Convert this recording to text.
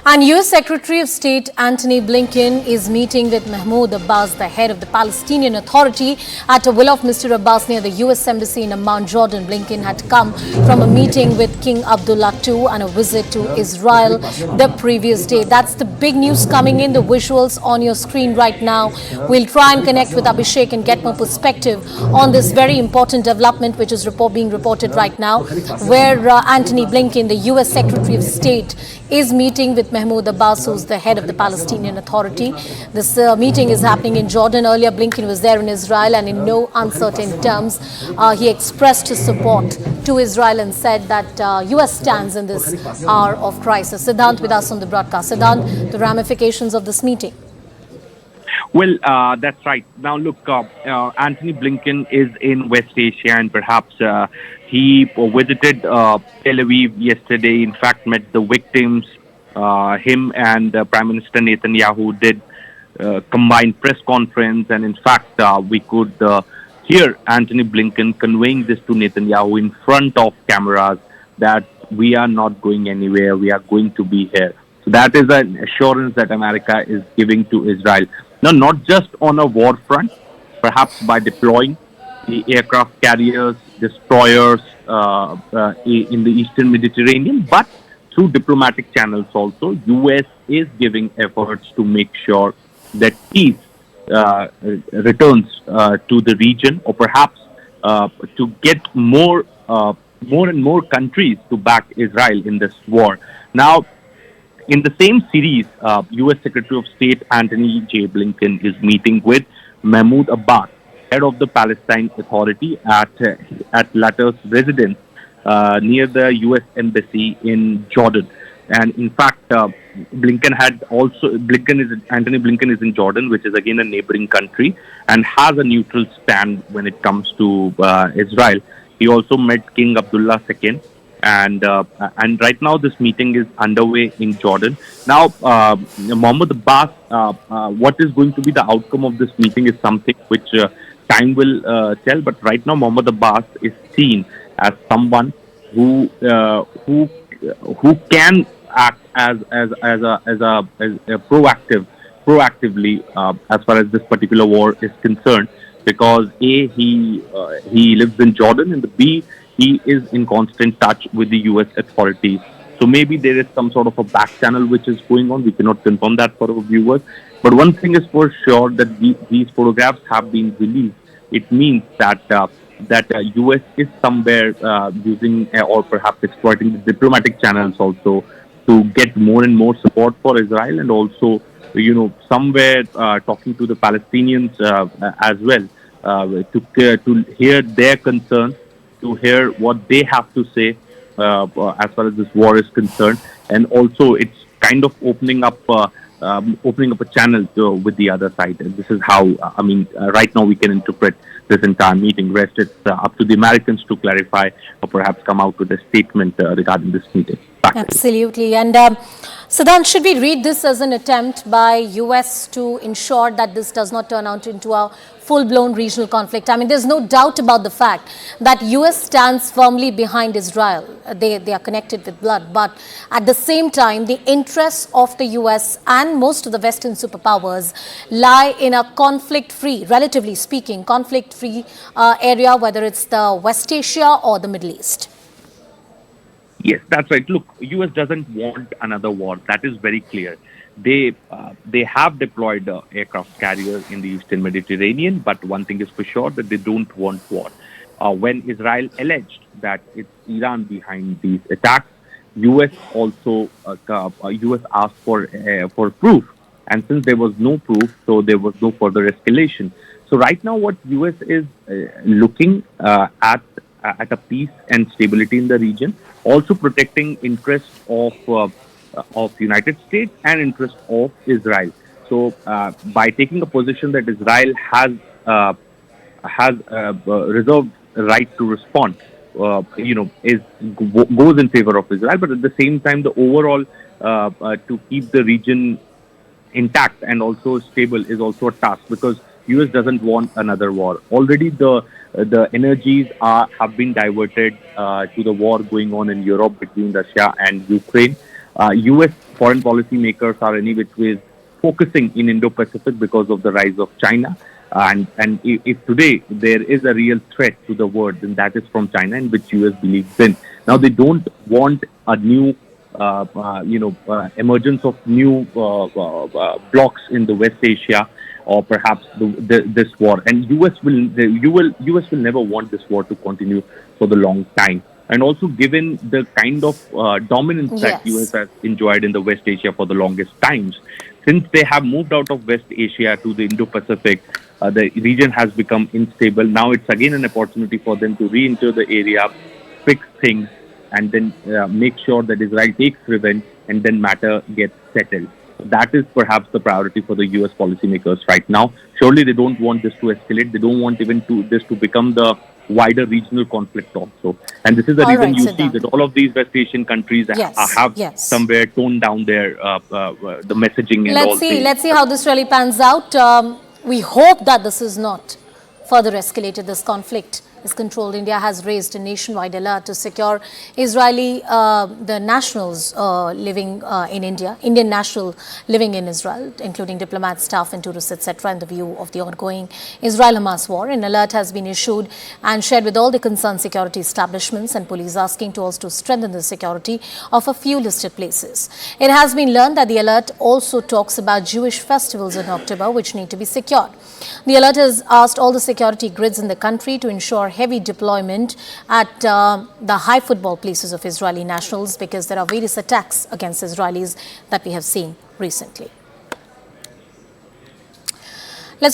And U.S. Secretary of State Antony Blinken is meeting with Mahmoud Abbas, the head of the Palestinian Authority, at a villa of Mr. Abbas near the U.S. Embassy in Amman, Jordan. Blinken had come from a meeting with King Abdullah II and a visit to Israel the previous day. That's the big news coming in, the visuals on your screen right now. We'll try and connect with Abhishek and get more perspective on this very important development which is being reported right now, where Antony Blinken, the U.S. Secretary of State, is meeting with Mahmoud Abbas, who's the head of the Palestinian Authority. This meeting is happening in Jordan. Earlier, Blinken was there in Israel, and in no uncertain terms, he expressed his support to Israel and said that U.S. stands in this hour of crisis. Siddhant with us on the broadcast. Siddhant, the ramifications of this meeting. Well, that's right. Now, look, Antony Blinken is in West Asia, and perhaps he visited Tel Aviv yesterday. In fact, met the victims. Him and Prime Minister Netanyahu did combined press conference, and in fact, we could hear Antony Blinken conveying this to Netanyahu in front of cameras that we are not going anywhere. We are going to be here. So that is an assurance that America is giving to Israel. Now, not just on a war front, perhaps by deploying the aircraft carriers, destroyers in the Eastern Mediterranean, but through diplomatic channels also, U.S. is giving efforts to make sure that peace returns to the region, or perhaps to get more and more countries to back Israel in this war. Now, in the same series, U.S. Secretary of State Antony J. Blinken is meeting with Mahmoud Abbas, head of the Palestine Authority, at latter's residence near the U.S. Embassy in Jordan. And in fact, Antony Blinken is in Jordan, which is again a neighboring country, and has a neutral stand when it comes to Israel. He also met King Abdullah II. And right now, this meeting is underway in Jordan. Now, Mahmoud Abbas, what is going to be the outcome of this meeting is something which time will tell. But right now, Mahmoud Abbas is seen as someone who can act as a proactively as far as this particular war is concerned, because A, he lives in Jordan, and B, he is in constant touch with the U.S. authorities. So maybe there is some sort of a back channel which is going on. We cannot confirm that for our viewers. But one thing is for sure, that these photographs have been released. It means that U.S. is somewhere using or perhaps exploiting the diplomatic channels also to get more and more support for Israel, and also, somewhere talking to the Palestinians as well to hear their concerns, to hear what they have to say as far as this war is concerned, and also it's kind of opening up a channel with the other side. And this is how right now we can interpret this entire meeting. Rest it's up to the Americans to clarify or perhaps come out with a statement regarding this meeting. Absolutely. And Siddhant, should we read this as an attempt by U.S. to ensure that this does not turn out into a full-blown regional conflict? I mean, there's no doubt about the fact that U.S. stands firmly behind Israel. They are connected with blood. But at the same time, the interests of the U.S. and most of the Western superpowers lie in a conflict-free, relatively speaking, conflict-free area, whether it's the West Asia or the Middle East. Yes, that's right. Look, U.S. doesn't want another war. That is very clear. They have deployed aircraft carriers in the Eastern Mediterranean, but one thing is for sure, that they don't want war. When Israel alleged that it's Iran behind these attacks, U.S. also U.S. asked for proof, and since there was no proof, so there was no further escalation. So right now, what U.S. is looking at a peace and stability in the region, also protecting interests of United States and interests of Israel. So by taking a position that Israel has reserved right to respond, goes in favor of Israel, but at the same time, the overall to keep the region intact and also stable is also a task, because US doesn't want another war. Already the energies have been diverted to the war going on in Europe between Russia and Ukraine. U.S. foreign policy makers are any which ways focusing in Indo-Pacific because of the rise of China. And if today there is a real threat to the world, then that is from China, in which U.S. believes in. Now they don't want a new, emergence of new blocks in the West Asia, or perhaps this war. And U.S. will never want this war to continue for the long time. And also, given the kind of dominance that U.S. has enjoyed in the West Asia for the longest times, since they have moved out of West Asia to the Indo-Pacific, the region has become unstable. Now it's again an opportunity for them to re-enter the area, fix things, and then make sure that Israel takes revenge, and then matter gets settled. That is perhaps the priority for the U.S. policymakers right now. Surely they don't want this to escalate. They don't want even this to become the wider regional conflict also. And this is the reason you see that all of these West Asian countries have somewhere toned down their the messaging and all things. Let's see how this really pans out. We hope that this is not further escalated, this conflict is controlled. India has raised a nationwide alert to secure the nationals living in India, Indian national living in Israel, including diplomats, staff and tourists, etc., in the view of the ongoing Israel-Hamas war. An alert has been issued and shared with all the concerned security establishments and police, asking to also strengthen the security of a few listed places. It has been learned that the alert also talks about Jewish festivals in October, which need to be secured. The alert has asked all the security grids in the country to ensure heavy deployment at the high football places of Israeli nationals, because there are various attacks against Israelis that we have seen recently.